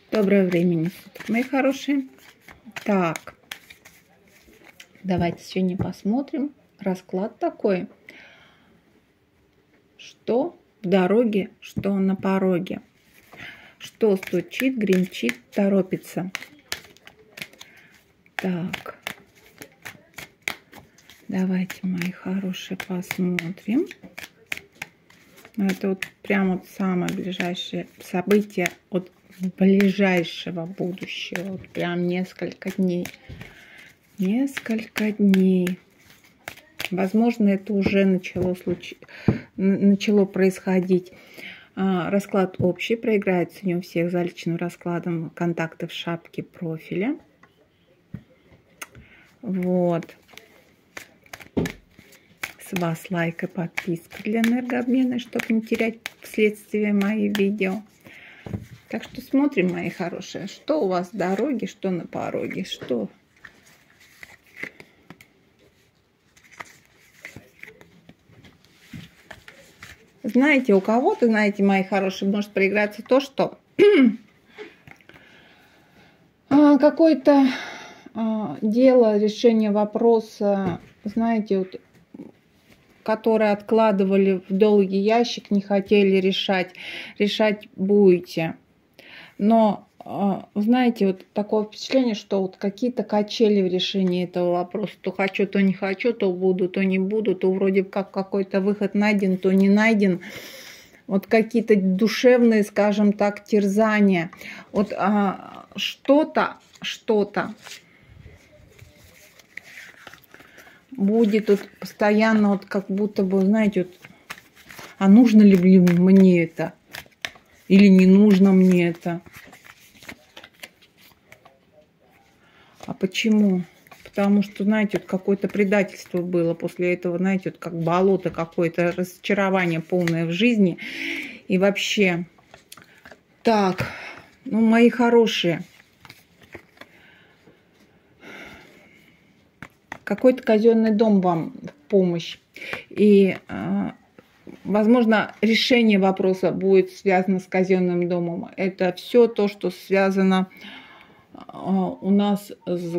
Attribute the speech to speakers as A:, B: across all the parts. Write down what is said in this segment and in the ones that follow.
A: Доброго времени суток, мои хорошие. Так, давайте сегодня посмотрим. Расклад такой. Что в дороге, что на пороге. Что стучит, гремчит, торопится. Так, давайте, мои хорошие, посмотрим. Это вот прямо вот самое ближайшее событие от ближайшего будущего. Вот прям несколько дней. Несколько дней. Возможно, это уже начало происходить. Расклад общий. Проиграется в нем всех за личным раскладом. Контакты в шапке профиля. Вот. С вас лайк и подписка для энергообмена, чтобы не терять вследствие мои видео. Так что смотрим, мои хорошие, что у вас в дороге, что на пороге, что. Знаете, у кого-то, знаете, мои хорошие, может проиграться то, что какое-то дело, решение вопроса, знаете, вот, которые откладывали в долгий ящик, не хотели решать. Решать будете. Но, знаете, вот такое впечатление, что вот какие-то качели в решении этого вопроса. То хочу, то не хочу, то буду, то не буду, то вроде как какой-то выход найден, то не найден. Вот какие-то душевные, скажем так, терзания. Вот что-то будет вот постоянно, вот как будто бы, знаете, вот, а нужно ли мне это? Или не нужно мне это? А почему? Потому что, знаете, вот какое-то предательство было после этого, знаете, вот как болото какое-то, разочарование полное в жизни. И вообще, так, ну, мои хорошие, какой-то казенный дом вам в помощь. И, возможно, решение вопроса будет связано с казенным домом. Это все то, что связано у нас с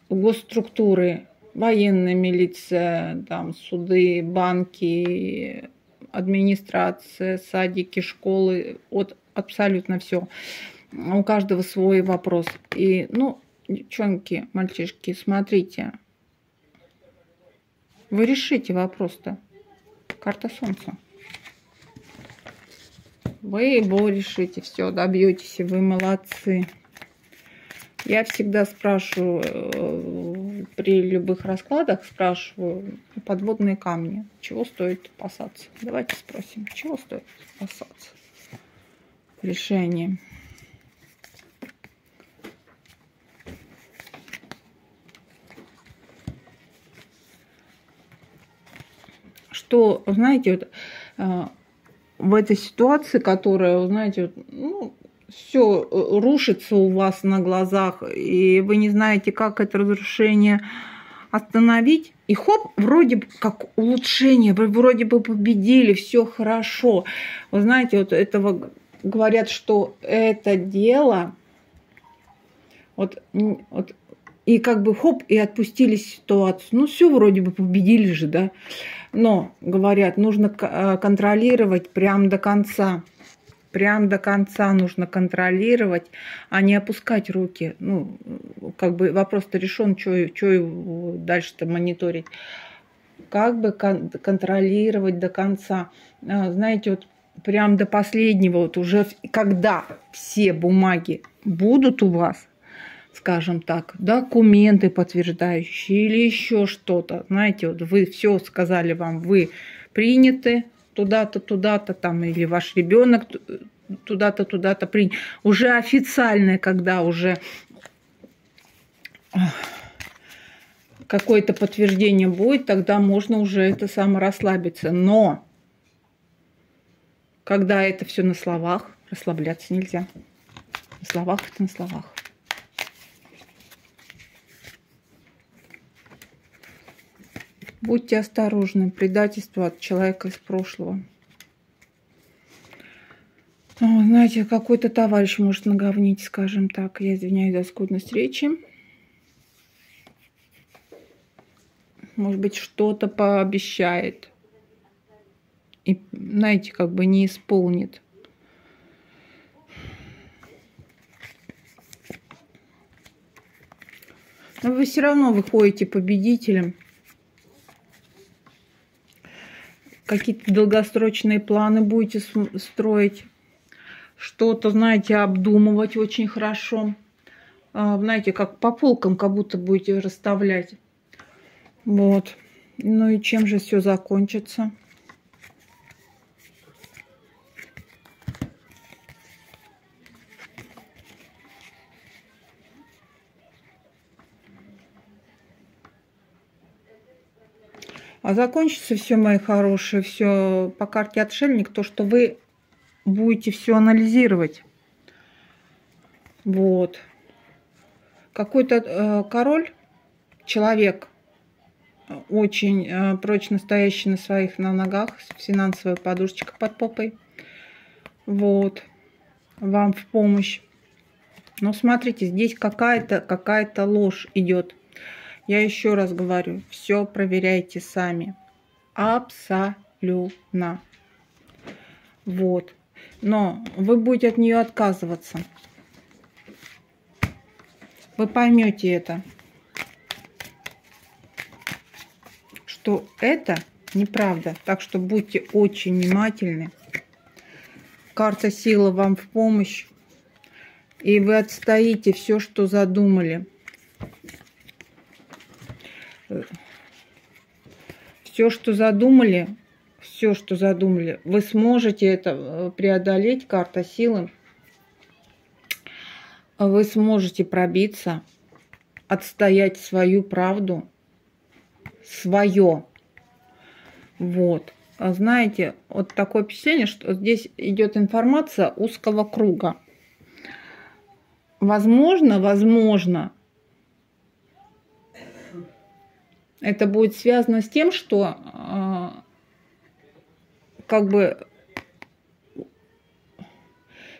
A: госструктурой. Военная милиция, там, суды, банки, администрация, садики, школы. Вот абсолютно все. У каждого свой вопрос. И, ну, девчонки, мальчишки, смотрите. Вы решите вопрос-то. Карта Солнца. Вы его решите, все, добьетесь, и вы молодцы. Я всегда спрашиваю, при любых раскладах спрашиваю подводные камни. Чего стоит опасаться? Давайте спросим, чего стоит опасаться в решении. Что, знаете, вот в этой ситуации, которая, знаете, вот, ну, все рушится у вас на глазах, и вы не знаете, как это разрушение остановить, и хоп, вроде бы как улучшение, вы вроде бы победили, все хорошо. Вы знаете, вот этого говорят, что это дело, вот и как бы хоп, и отпустили ситуацию. Ну, все вроде бы победили же, да. Но, говорят, нужно контролировать прям до конца. Прям до конца нужно контролировать, а не опускать руки. Ну, как бы вопрос-то решен, что его дальше-то мониторить. Как бы контролировать до конца. Знаете, вот прям до последнего, вот уже когда все бумаги будут у вас, скажем так, документы подтверждающие или еще что-то. Знаете, вот вы все сказали вам, вы приняты туда-то, туда-то, там, или ваш ребенок туда-то, туда-то принят. Уже официальное, когда уже какое-то подтверждение будет, тогда можно уже это само расслабиться. Но когда это все на словах, расслабляться нельзя. На словах это на словах. Будьте осторожны, предательство от человека из прошлого. Знаете, какой-то товарищ может наговнить, скажем так. Я извиняюсь за скудность речи. Может быть, что-то пообещает. И, знаете, как бы не исполнит. Но вы все равно выходите победителем. Какие-то долгосрочные планы будете строить. Что-то, знаете, обдумывать очень хорошо. Знаете, как по полкам как будто будете расставлять. Вот. Ну и чем же все закончится? А закончится все, мои хорошие, все по карте отшельник, то, что вы будете все анализировать. Вот. Какой-то король, человек, очень прочно стоящий на своих ногах, финансовая подушечка под попой. Вот. Вам в помощь. Но смотрите, здесь какая-то ложь идет. Я еще раз говорю, все проверяйте сами. Абсолютно. Вот. Но вы будете от нее отказываться. Вы поймете это. Что это неправда. Так что будьте очень внимательны. Карта силы вам в помощь. И вы отстоите все, что задумали. Все, что задумали, вы сможете это преодолеть, карта силы. Вы сможете пробиться, отстоять свою правду, свое. Вот. А знаете, вот такое впечатление, что здесь идет информация узкого круга. Возможно, это будет связано с тем, что как бы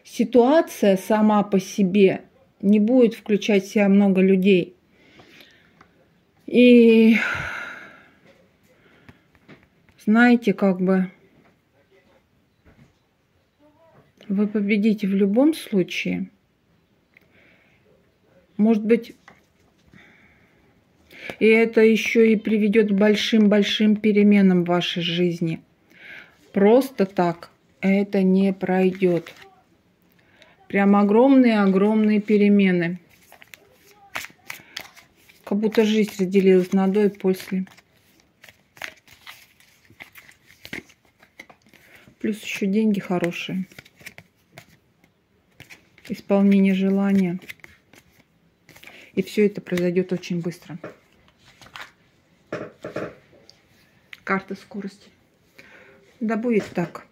A: ситуация сама по себе не будет включать в себя много людей. И знаете, как бы вы победите в любом случае. Может быть, и это еще и приведет к большим-большим переменам в вашей жизни. Просто так это не пройдет. Прям огромные перемены. Как будто жизнь разделилась на до и после. Плюс еще деньги хорошие. Исполнение желания. И все это произойдет очень быстро. Карта скорости. Да будет так.